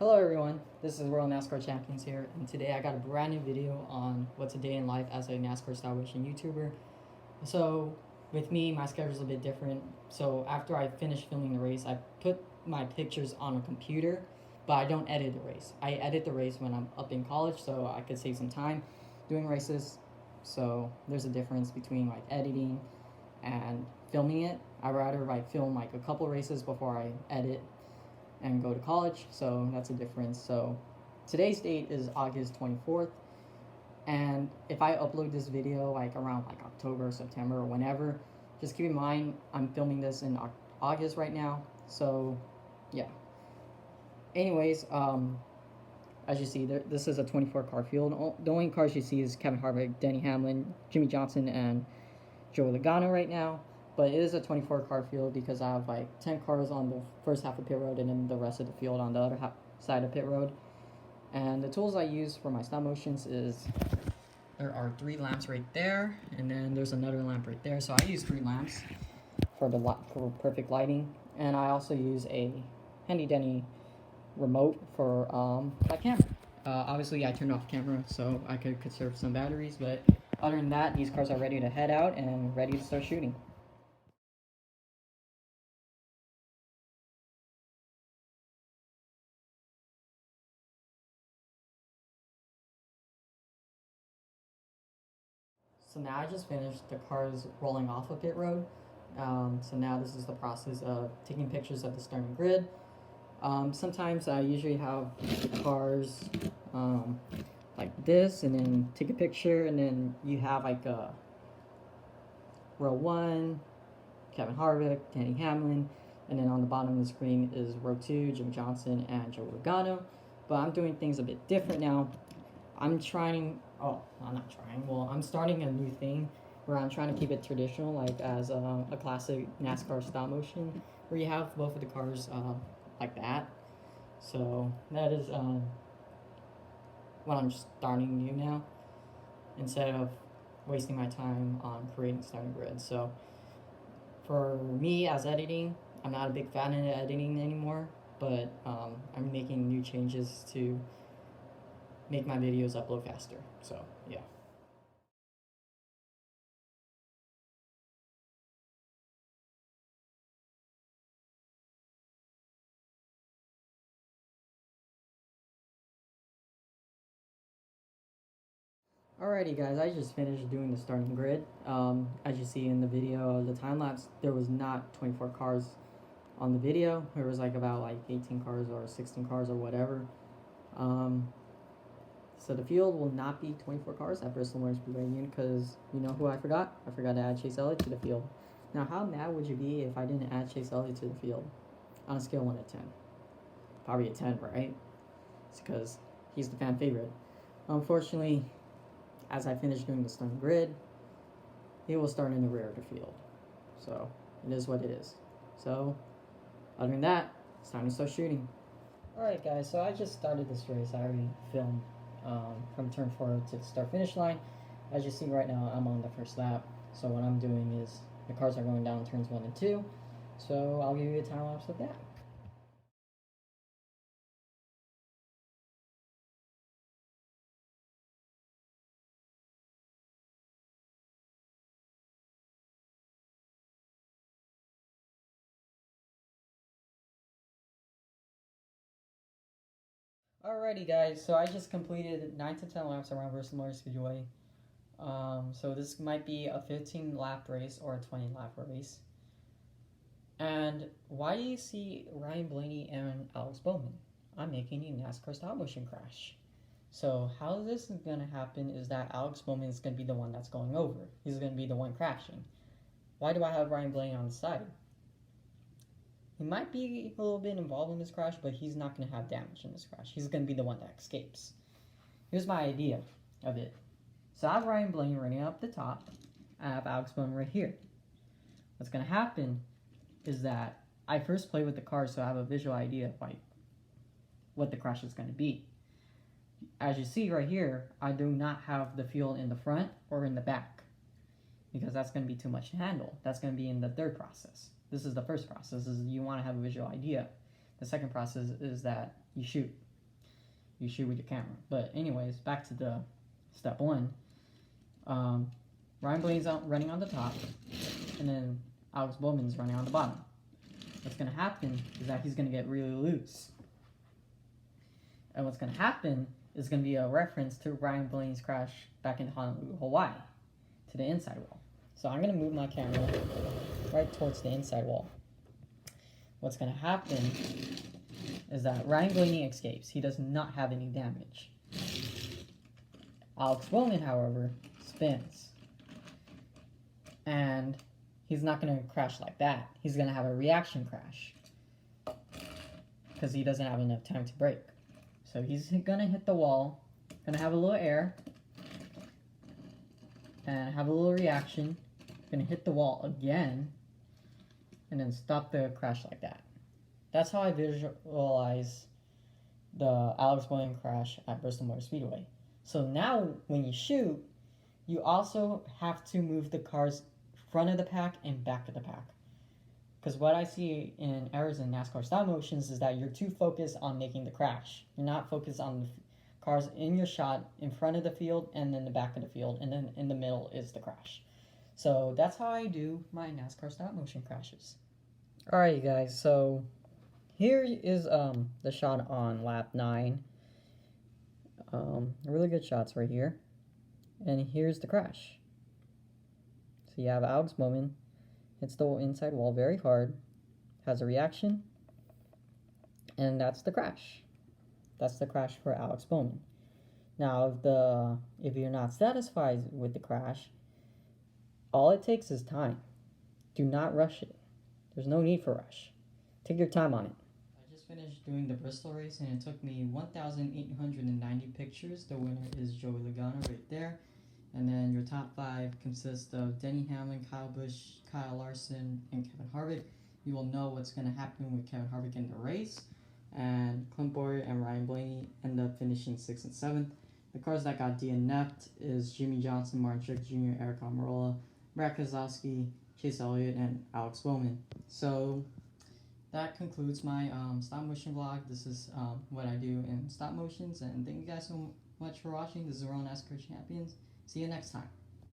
Hello everyone, this is World NASCAR Champions here, and today I got a brand new video on what's a day in life as a NASCAR style racing YouTuber. So with me, my schedule is a bit different. So after I finish filming the race, I put my pictures on a computer, but I don't edit the race. I edit the race when I'm up in college, so I could save some time doing races. So there's a difference between like editing and filming it. I'd rather film like a couple races before I edit and go to college, so that's a difference. So today's date is August 24th, and if I upload this video like around like October, September, or whenever, just keep in mind I'm filming this in August right now. So yeah, anyways, as you see, this is a 24 car field. The only cars you see is Kevin Harvick, Denny Hamlin, Jimmy Johnson, and Joey Logano right now. But it is a 24 car field because I have like 10 cars on the first half of pit road and then the rest of the field on the other side of pit road. And the tools I use for my stop motions is there are 3 lamps right there, and then there's another lamp right there. So I use 3 lamps for perfect lighting, and I also use a handy dandy remote for that camera. Obviously, I turned off camera so I could conserve some batteries, but other than that, these cars are ready to head out and ready to start shooting. So now I just finished, the cars rolling off of pit road. So now this is the process of taking pictures of the starting grid. Sometimes I usually have the cars like this, and then take a picture, and then you have like a row 1, Kevin Harvick, Denny Hamlin, and then on the bottom of the screen is row 2, Jim Johnson and Joe Logano. But I'm doing things a bit different now. I'm starting a new thing where I'm trying to keep it traditional, like as a classic NASCAR style motion, where you have both of the cars like that. So that is what I'm starting new now, instead of wasting my time on creating starting grids. So for me as editing, I'm not a big fan of editing anymore, but I'm making new changes to make my videos upload faster. So yeah. Alrighty guys, I just finished doing the starting grid. As you see in the video, the time lapse, there was not 24 cars on the video. There was like about like 18 cars or 16 cars or whatever. So the field will not be 24 cars at Bristol Motor Speedway again, because you know who I forgot? I forgot to add Chase Elliott to the field. Now, how mad would you be if I didn't add Chase Elliott to the field? On a scale of 1 to 10. Probably a 10, right? It's because he's the fan favorite. Unfortunately, as I finish doing the starting grid, he will start in the rear of the field. So, it is what it is. So, other than that, it's time to start shooting. Alright guys, so I just started this race. I already filmed from turn 4 to the start finish line. As you see right now, I'm on the first lap. So what I'm doing is, the cars are going down turns 1 and 2. So I'll give you a time lapse of that. Alrighty guys, so I just completed 9 to 10 laps around Bristol Motor Speedway. So this might be a 15 lap race or a 20 lap race. And why do you see Ryan Blaney and Alex Bowman? I'm making a NASCAR stop motion crash. So how this is going to happen is that Alex Bowman is going to be the one that's going over. He's going to be the one crashing. Why do I have Ryan Blaney on the side? He might be a little bit involved in this crash, but he's not going to have damage in this crash. He's going to be the one that escapes. Here's my idea of it. So I have Ryan Blaney running up the top. I have Alex Bowman right here. What's going to happen is that I first play with the car, so I have a visual idea of like what the crash is going to be. As you see right here, I do not have the field in the front or in the back, because that's going to be too much to handle. That's going to be in the third process. This is the first process, is you want to have a visual idea. The second process is that you shoot. you shoot with your camera. But anyways, back to the step one. Ryan Blaney's running on the top, and then Alex Bowman's running on the bottom. What's going to happen is that he's going to get really loose. And what's going to happen is going to be a reference to Ryan Blaney's crash back in Honolulu, Hawaii, to the inside wall. So I'm going to move my camera right towards the inside wall. What's going to happen is that Ryan Blaney escapes. He does not have any damage. Alex Bowman, however, spins. And he's not going to crash like that. He's going to have a reaction crash because he doesn't have enough time to brake. So he's going to hit the wall, going to have a little air, and have a little reaction, going to hit the wall again, and then stop the crash like that. That's how I visualize the Alex Bowman crash at Bristol Motor Speedway. So now when you shoot, you also have to move the car's front of the pack and back of the pack. Because what I see in errors in NASCAR stop motions is that you're too focused on making the crash. You're not focused on the cars in your shot in front of the field and then the back of the field, and then in the middle is the crash. So that's how I do my NASCAR stop motion crashes. Alright, you guys, so here is the shot on lap 9. Really good shots right here. And here's the crash. So you have Alex Bowman, hits the inside wall very hard, has a reaction, and that's the crash. That's the crash for Alex Bowman. Now, if you're not satisfied with the crash, all it takes is time. Do not rush it. There's no need for rush. Take your time on it. I just finished doing the Bristol race, and it took me 1,890 pictures. The winner is Joey Logano right there. And then your top 5 consists of Denny Hamlin, Kyle Busch, Kyle Larson, and Kevin Harvick. You will know what's going to happen with Kevin Harvick in the race. And Clint Bowyer and Ryan Blaney end up finishing 6th and 7th. The cars that got DNF'd is Jimmy Johnson, Martin Truex Jr., Eric Almirola, Brad Keselowski, Chase Elliott, and Alex Bowman. So that concludes my stop motion vlog. This is what I do in stop motions. And thank you guys so much for watching. This is World NASCAR Champions. See you next time.